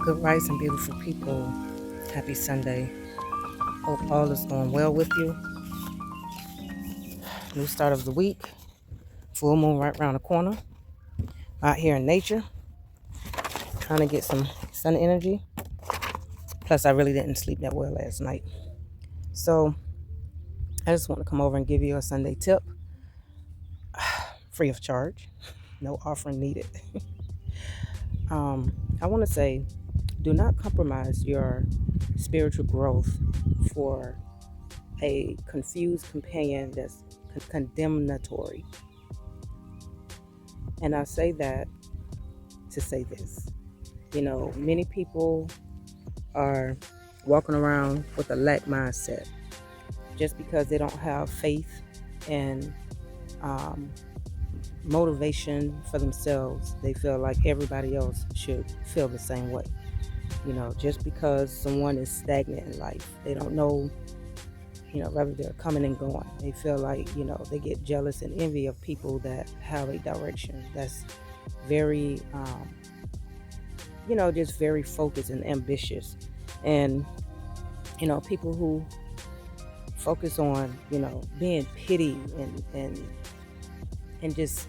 Good rising, beautiful people. Happy Sunday. Hope all is going well with you. New start of the week. Full moon right around the corner. Out here in nature. Trying to get some sun energy. Plus, I really didn't sleep that well last night. So, I just want to come over and give you a Sunday tip. Free of charge. No offering needed. I want to say, do not compromise your spiritual growth for a confused companion that's condemnatory. And I say that to say this. Many people are walking around with a lack mindset just because they don't have faith and motivation for themselves. They feel like everybody else should feel the same way. Just because someone is stagnant in life, they don't know, whether they're coming and going. They feel like, they get jealous and envy of people that have a direction that's very, just very focused and ambitious. And, people who focus on, being pity and just,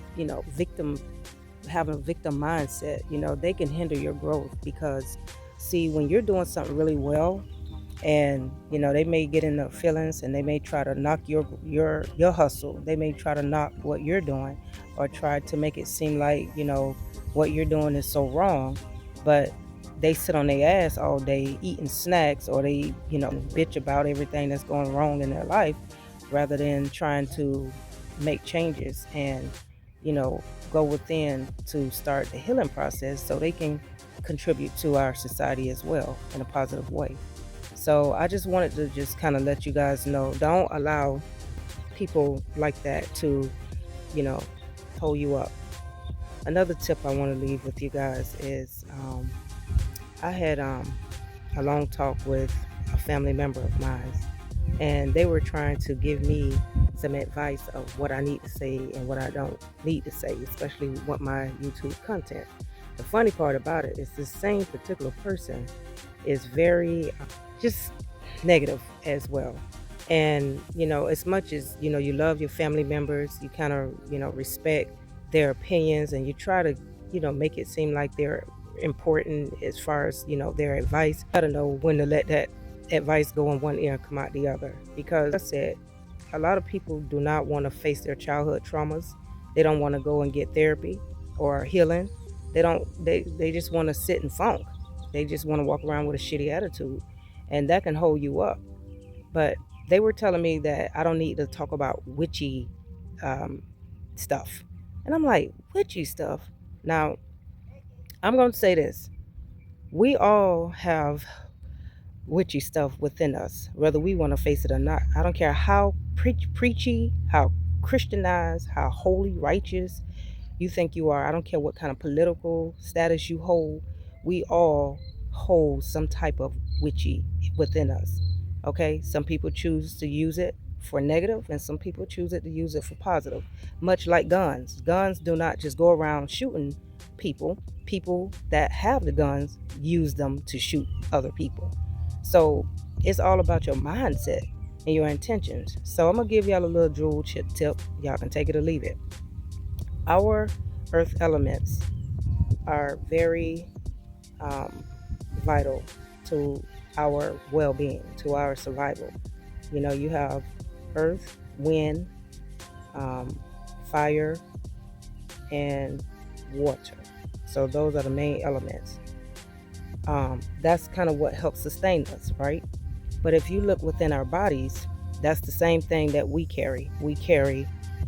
having a victim mindset, they can hinder your growth because, see, when you're doing something really well, and they may get in their feelings and they may try to knock your hustle. They may try to knock what you're doing or try to make it seem like what you're doing is so wrong, but they sit on their ass all day eating snacks, or they bitch about everything that's going wrong in their life rather than trying to make changes and go within to start the healing process so they can contribute to our society as well in a positive way. So I just wanted to just kind of let you guys know, don't allow people like that to, hold you up. Another tip I want to leave with you guys is I had a long talk with a family member of mine, and they were trying to give me some advice of what I need to say and what I don't need to say, especially with my YouTube content. The funny part about it is the same particular person is very just negative as well. And, as much as, you love your family members, you kind of, respect their opinions, and you try to, make it seem like they're important as far as, their advice. I don't know when to let that advice go in one ear and come out the other. Because I said, a lot of people do not want to face their childhood traumas. They don't want to go and get therapy or healing. They just want to sit and funk. They just want to walk around with a shitty attitude, and that can hold you up. But they were telling me that I don't need to talk about witchy stuff. And I'm like, witchy stuff? Now, I'm going to say this. We all have witchy stuff within us, whether we want to face it or not. I don't care how preachy, how Christianized, how holy, righteous you think you are. I don't care what kind of political status you hold. We all hold some type of witchy within us. Okay? Some people choose to use it for negative, and some people choose it to use it for positive. Much like guns. Guns do not just go around shooting people. People that have the guns use them to shoot other people. So it's all about your mindset and your intentions. So I'm going to give y'all a little jewel tip. Y'all can take it or leave it. Our earth elements are very vital to our well-being, to our survival. You have earth, wind, fire, and water. So those are the main elements. That's kind of what helps sustain us, right? But if you look within our bodies, that's the same thing that we carry. We carry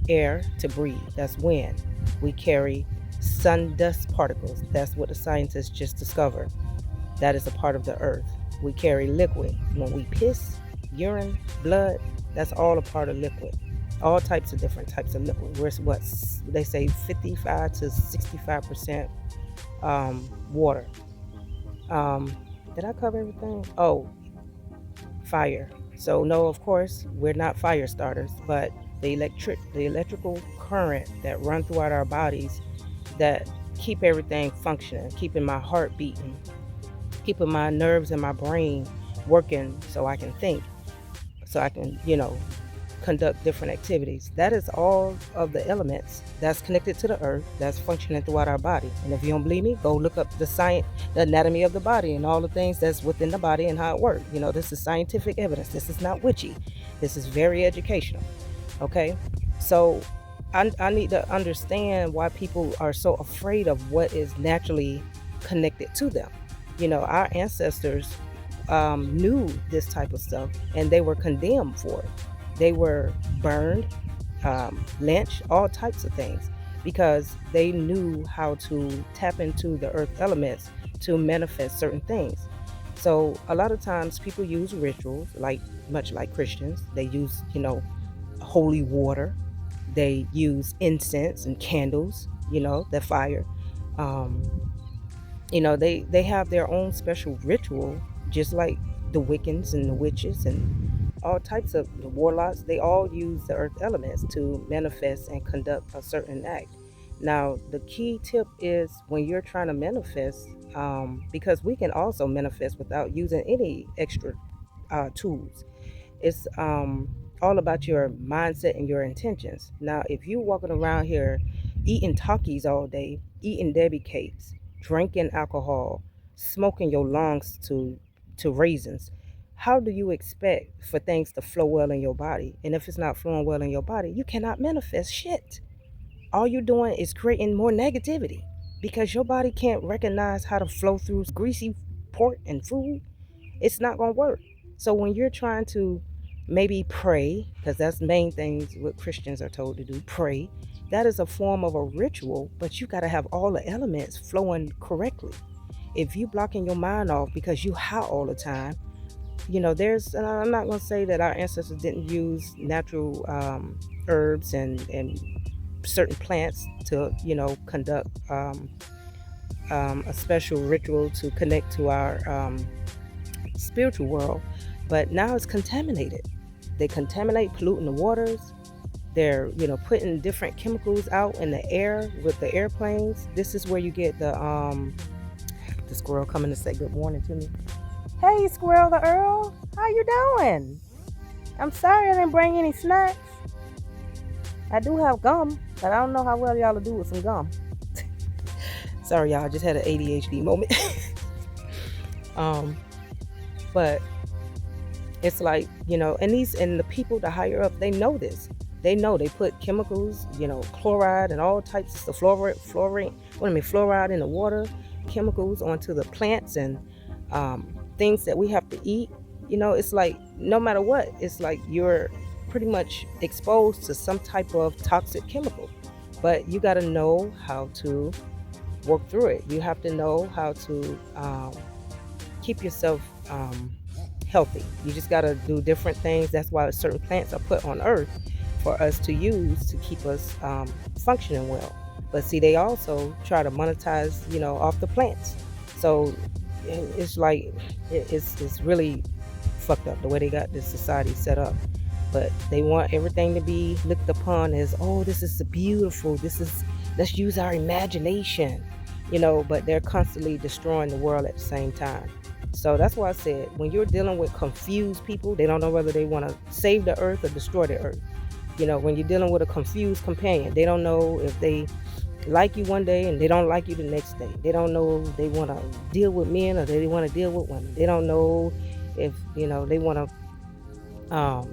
air to breathe. That's wind. We carry sun dust particles. That's what the scientists just discovered. That is a part of the earth. We carry liquid. When we piss, urine, blood, that's all a part of liquid. All types of different types of liquid. We're what they say 55 to 65% water. Did I cover everything? Oh, fire. So no, of course, we're not fire starters, but the electrical current that run throughout our bodies that keep everything functioning, keeping my heart beating, keeping my nerves and my brain working so I can think, so I can, conduct different activities. That is all of the elements that's connected to the earth that's functioning throughout our body. And if you don't believe me, go look up the science, the anatomy of the body, and all the things that's within the body and how it works. This is scientific evidence. This is not witchy. This is very educational. Okay, so I need to understand why people are so afraid of what is naturally connected to them. Our ancestors knew this type of stuff, and they were condemned for it. They were burned, lynched, all types of things, because they knew how to tap into the earth elements to manifest certain things. So a lot of times people use rituals, like much like Christians. They use, holy water. They use incense and candles, that fire. Um, they have their own special ritual, just like the Wiccans and the witches and all types of the warlocks. They all use the earth elements to manifest and conduct a certain act. Now, the key tip is when you're trying to manifest, because we can also manifest without using any extra tools. It's all about your mindset and your intentions. Now, if you walking around here eating Takis all day, eating Debbie cakes, drinking alcohol, smoking your lungs to raisins, how do you expect for things to flow well in your body? And if it's not flowing well in your body, you cannot manifest shit. All you're doing is creating more negativity because your body can't recognize how to flow through greasy pork and food. It's not going to work. So when you're trying to maybe pray, because that's the main things what Christians are told to do, pray, that is a form of a ritual, but you got to have all the elements flowing correctly. If you blocking your mind off because you high all the time, and I'm not going to say that our ancestors didn't use natural herbs and certain plants to, conduct a special ritual to connect to our spiritual world, but now it's contaminated. They contaminate, polluting the waters. They're, putting different chemicals out in the air with the airplanes. This is where you get the squirrel coming to say good morning to me. Hey, Squirrel the Earl, how you doing? I'm sorry I didn't bring any snacks. I do have gum, but I don't know how well y'all will do with some gum. Sorry, y'all, I just had an ADHD moment. But it's like, and the people, the higher up, they know this. They know they put chemicals, chloride and all types of fluoride in the water, chemicals onto the plants and things that we have to eat. It's like no matter what, it's like you're pretty much exposed to some type of toxic chemical. But you got to know how to work through it. You have to know how to keep yourself healthy. You just got to do different things. That's why certain plants are put on earth for us to use to keep us functioning well. But see, they also try to monetize, off the plants. So it's like it's really fucked up the way they got this society set up. But they want everything to be looked upon as, oh, this is beautiful. Let's use our imagination, but they're constantly destroying the world at the same time. So that's why I said, when you're dealing with confused people, they don't know whether they want to save the earth or destroy the earth. When you're dealing with a confused companion, they don't know if they like you one day and they don't like you the next day. They don't know if they want to deal with men or they want to deal with women. They don't know if, they want to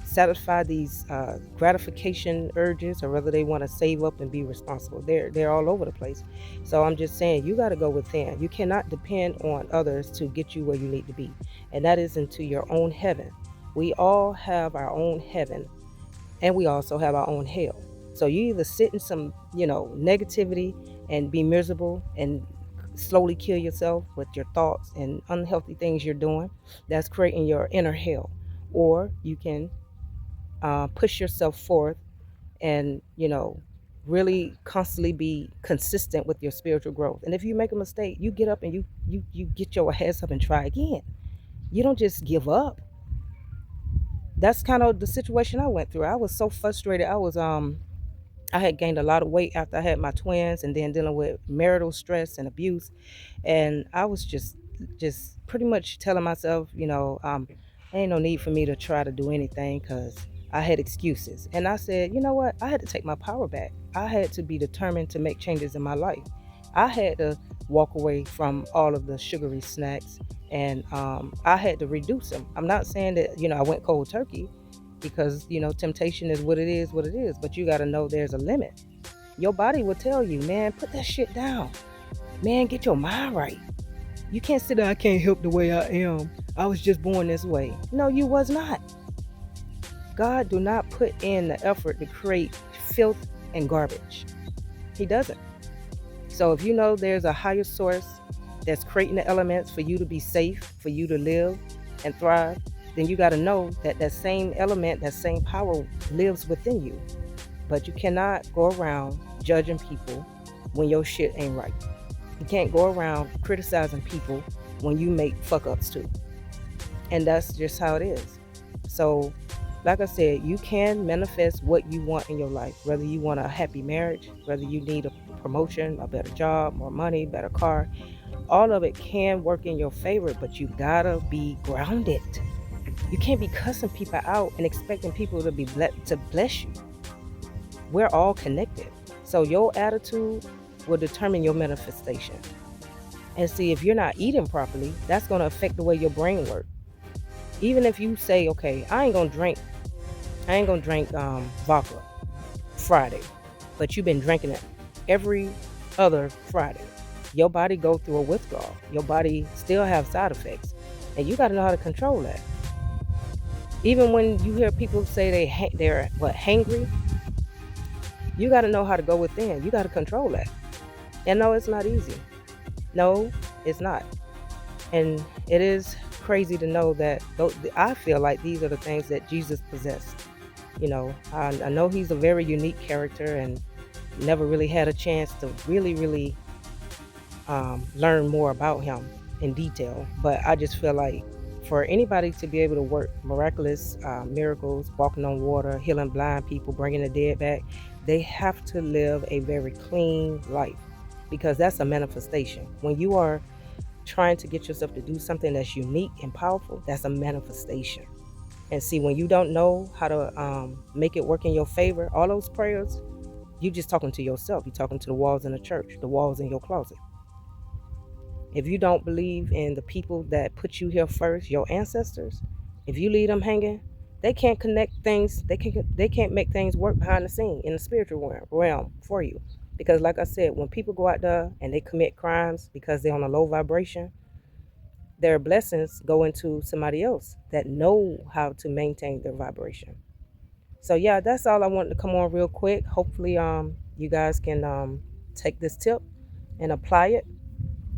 satisfy these gratification urges or whether they want to save up and be responsible. They're all over the place. So I'm just saying, you got to go within. You cannot depend on others to get you where you need to be, and that is into your own heaven. We all have our own heaven, and we also have our own hell. So you either sit in some negativity and be miserable and slowly kill yourself with your thoughts and unhealthy things you're doing, that's creating your inner hell, or you can push yourself forth and really constantly be consistent with your spiritual growth. And if you make a mistake, you get up and you get your heads up and try again. You don't just give up. That's kind of the situation I went through. I was so frustrated. I had gained a lot of weight after I had my twins, and then dealing with marital stress and abuse, and I was just just pretty much telling myself, ain't no need for me to try to do anything because I had excuses. And I said, you know what? I had to take my power back. I had to be determined to make changes in my life. I had to walk away from all of the sugary snacks, and I had to reduce them. I'm not saying that, I went cold turkey because, temptation is what it is. But you got to know there's a limit. Your body will tell you, man, put that shit down. Man, get your mind right. You can't sit there, I can't help the way I am. I was just born this way. No, you was not. God do not put in the effort to create filth and garbage. He doesn't. So if you know there's a higher source that's creating the elements for you to be safe, for you to live and thrive, then you got to know that that same element, that same power lives within you. But you cannot go around judging people when your shit ain't right. You can't go around criticizing people when you make fuck ups too. And that's just how it is. So, like I said, you can manifest what you want in your life, whether you want a happy marriage, whether you need a promotion, a better job, more money, better car. All of it can work in your favor, but you gotta be grounded. You can't be cussing people out and expecting people to to bless you. We're all connected. So your attitude will determine your manifestation. And see, if you're not eating properly, that's going to affect the way your brain works. Even if you say, okay, I ain't gonna drink vodka Friday, but you've been drinking it every other Friday, your body go through a withdrawal. Your body still have side effects, and you got to know how to control that. Even when you hear people say they're hangry, you got to know how to go within. You got to control that. And no, it's not easy. No, it's not. And it is crazy to know that I feel like these are the things that Jesus possessed. I know he's a very unique character and never really had a chance to really learn more about him in detail. But I just feel like for anybody to be able to work miraculous miracles, walking on water, healing blind people, bringing the dead back, they have to live a very clean life, because that's a manifestation. When you are trying to get yourself to do something that's unique and powerful, that's a manifestation. And see, when you don't know how to make it work in your favor, all those prayers, you just talking to yourself. You're talking to the walls in the church, the walls in your closet. If you don't believe in the people that put you here first, your ancestors, if you leave them hanging, they can't connect things. They can't make things work behind the scene in the spiritual realm for you. Because like I said, when people go out there and they commit crimes because they're on a low vibration, their blessings go into somebody else that know how to maintain their vibration. So yeah, that's all I wanted to come on real quick. Hopefully you guys can take this tip and apply it,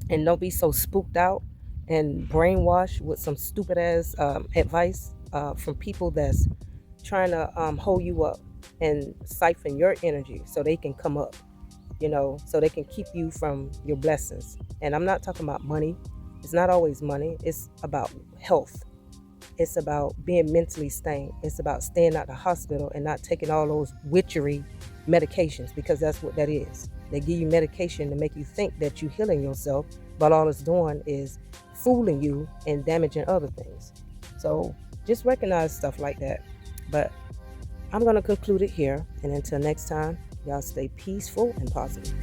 and don't be so spooked out and brainwashed with some stupid ass advice from people that's trying to hold you up and siphon your energy so they can come up, so they can keep you from your blessings. And I'm not talking about money. It's not always money. It's about health. It's about being mentally sane. It's about staying out the hospital and not taking all those witchery medications, because that's what that is. They give you medication to make you think that you're healing yourself, but all it's doing is fooling you and damaging other things. So just recognize stuff like that. But I'm going to conclude it here. And until next time, y'all stay peaceful and positive.